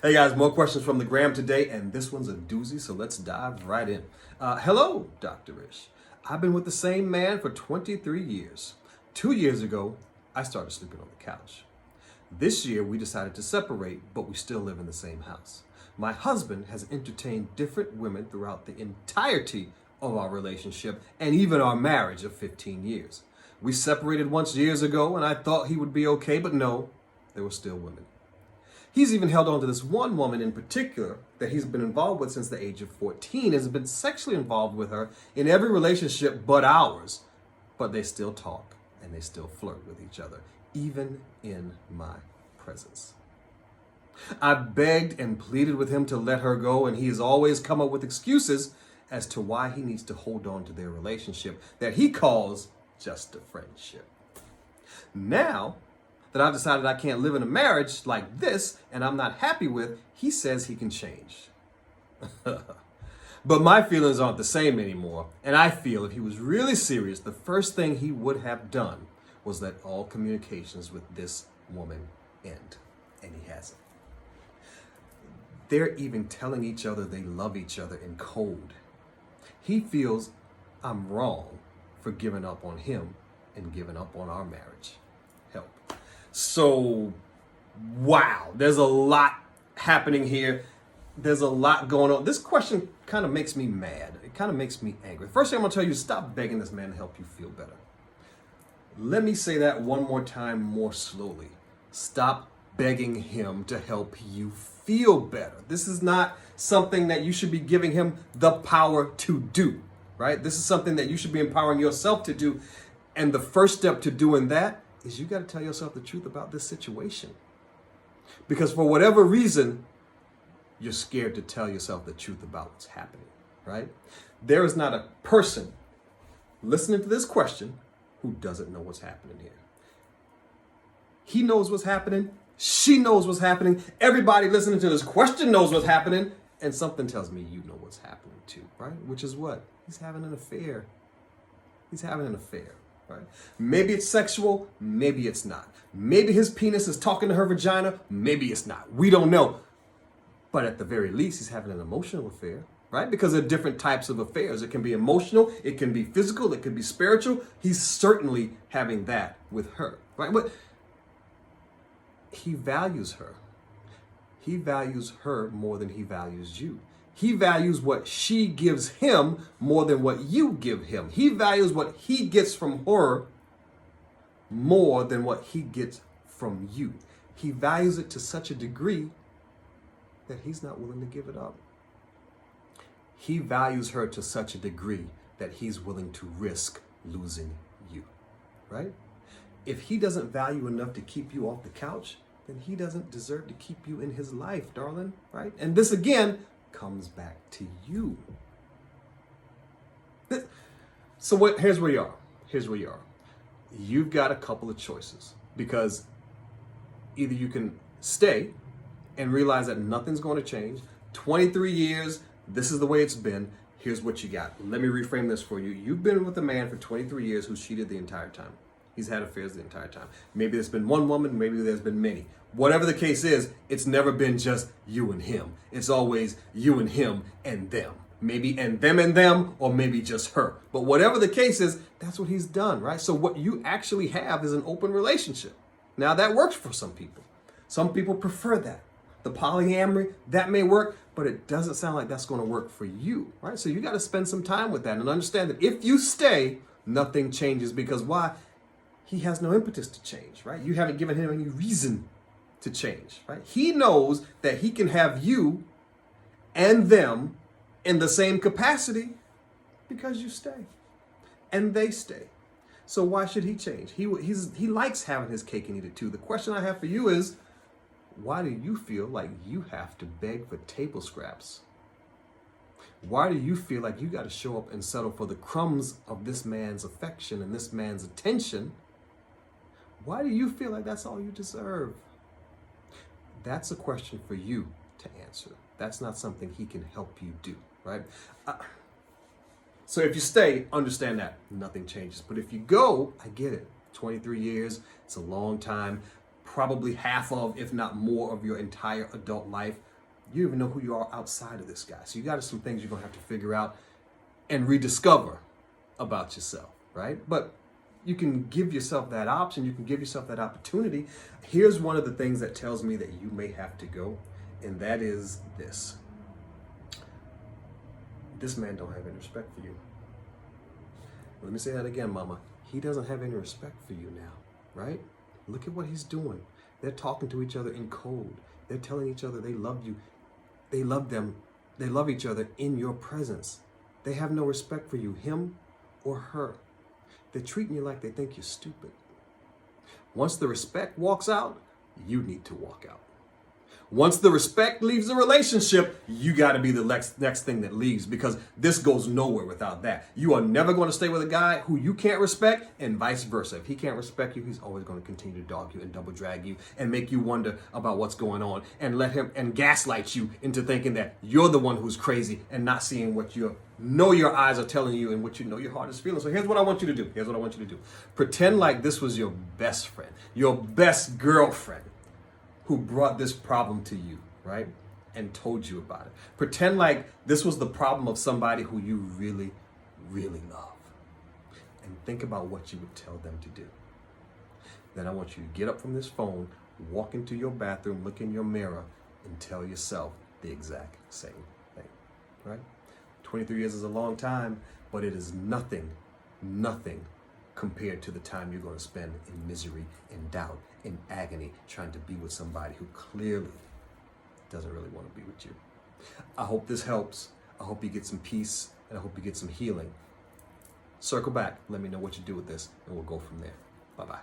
Hey guys, more questions from the gram today, and this one's a doozy, so let's dive right in. Hello, Dr. Ish. I've been with the same man for 23 years. 2 years ago, I started sleeping on the couch. This year, we decided to separate, but we still live in the same house. My husband has entertained different women throughout the entirety of our relationship and even our marriage of 15 years. We separated once years ago, and I thought he would be okay, but no, there were still women. He's even held on to this one woman in particular that he's been involved with since the age of 14 and has been sexually involved with her in every relationship but ours. But they still talk and they still flirt with each other, even in my presence. I begged and pleaded with him to let her go, and he has always come up with excuses as to why he needs to hold on to their relationship that he calls just a friendship. Now that I've decided I can't live in a marriage like this and I'm not happy with, he says he can change. But my feelings aren't the same anymore, and I feel if he was really serious, the first thing he would have done was let all communications with this woman end, and he hasn't. They're even telling each other they love each other in code. He feels I'm wrong for giving up on him and giving up on our marriage. Help. So, wow, there's a lot happening here. There's a lot going on. This question kind of makes me mad. It kind of makes me angry. First thing I'm going to tell you is stop begging this man to help you feel better. Let me say that one more time more slowly. Stop begging him to help you feel better. This is not something that you should be giving him the power to do, right? This is something that you should be empowering yourself to do. And the first step to doing that is you got to tell yourself the truth about this situation. Because for whatever reason, you're scared to tell yourself the truth about what's happening, right? There is not a person listening to this question who doesn't know what's happening here. He knows what's happening. She knows what's happening. Everybody listening to this question knows what's happening. And something tells me you know what's happening too, right? Which is what? He's having an affair. He's having an affair. Right? Maybe it's sexual, maybe it's not. Maybe his penis is talking to her vagina, maybe it's not. We don't know. But at the very least, he's having an emotional affair, right? Because there are different types of affairs. It can be emotional, it can be physical, it can be spiritual. He's certainly having that with her, right? But he values her. He values her more than he values you. He values what she gives him more than what you give him. He values what he gets from her more than what he gets from you. He values it to such a degree that he's not willing to give it up. He values her to such a degree that he's willing to risk losing you, right? If he doesn't value enough to keep you off the couch, then he doesn't deserve to keep you in his life, darling, right? And this again comes back to you. So here's where you are. Here's where you are. You've got a couple of choices, because either you can stay and realize that nothing's going to change. 23 years, this is the way it's been. Here's what you got. Let me reframe this for you. You've been with a man for 23 years who's cheated the entire time. He's had affairs the entire time. Maybe there's been one woman, maybe there's been many. Whatever the case is, it's never been just you and him. It's always you and him and them. Maybe and them, or maybe just her. But whatever the case is, that's what he's done, right? So what you actually have is an open relationship. Now that works for some people. Some people prefer that. The polyamory, that may work, but it doesn't sound like that's going to work for you, right? So you got to spend some time with that and understand that if you stay, nothing changes. Because why? He has no impetus to change, right? You haven't given him any reason to change, right? He knows that he can have you and them in the same capacity because you stay and they stay. So why should he change? He likes having his cake and eat it too. The question I have for you is, why do you feel like you have to beg for table scraps? Why do you feel like you got to show up and settle for the crumbs of this man's affection and this man's attention? Why do you feel like that's all you deserve? That's a question for you to answer. That's not something he can help you do, right? So if you stay, understand that nothing changes. But if you go, I get it. 23 years, it's a long time. probably half of, if not more, of your entire adult life. You don't even know who you are outside of this guy. So you got some things you're going to have to figure out and rediscover about yourself, right? But you can give yourself that option. You can give yourself that opportunity. Here's one of the things that tells me that you may have to go, and that is this. This man don't have any respect for you. Let me say that again, mama. He doesn't have any respect for you now, right? Look at what he's doing. They're talking to each other in code. They're telling each other they love you. They love them. They love each other in your presence. They have no respect for you, him or her. They're treating you like they think you're stupid. Once the respect walks out, you need to walk out. Once the respect leaves the relationship, you got to be the next thing that leaves, because this goes nowhere without that. You are never going to stay with a guy who you can't respect, and vice versa. If he can't respect you, he's always going to continue to dog you and double drag you and make you wonder about what's going on, and let him and gaslight you into thinking that you're the one who's crazy and not seeing what you know your eyes are telling you and what you know your heart is feeling. So here's what I want you to do. Here's what I want you to do. Pretend like this was your best friend, your best girlfriend, who brought this problem to you, right? And told you about it. Pretend like this was the problem of somebody who you really, really love. And think about what you would tell them to do. Then I want you to get up from this phone, walk into your bathroom, look in your mirror, and tell yourself the exact same thing, right? 23 years is a long time, but it is nothing compared to the time you're going to spend in misery, in doubt, in agony, trying to be with somebody who clearly doesn't really want to be with you. I hope this helps. I hope you get some peace, and I hope you get some healing. Circle back. Let me know what you do with this, and we'll go from there. Bye-bye.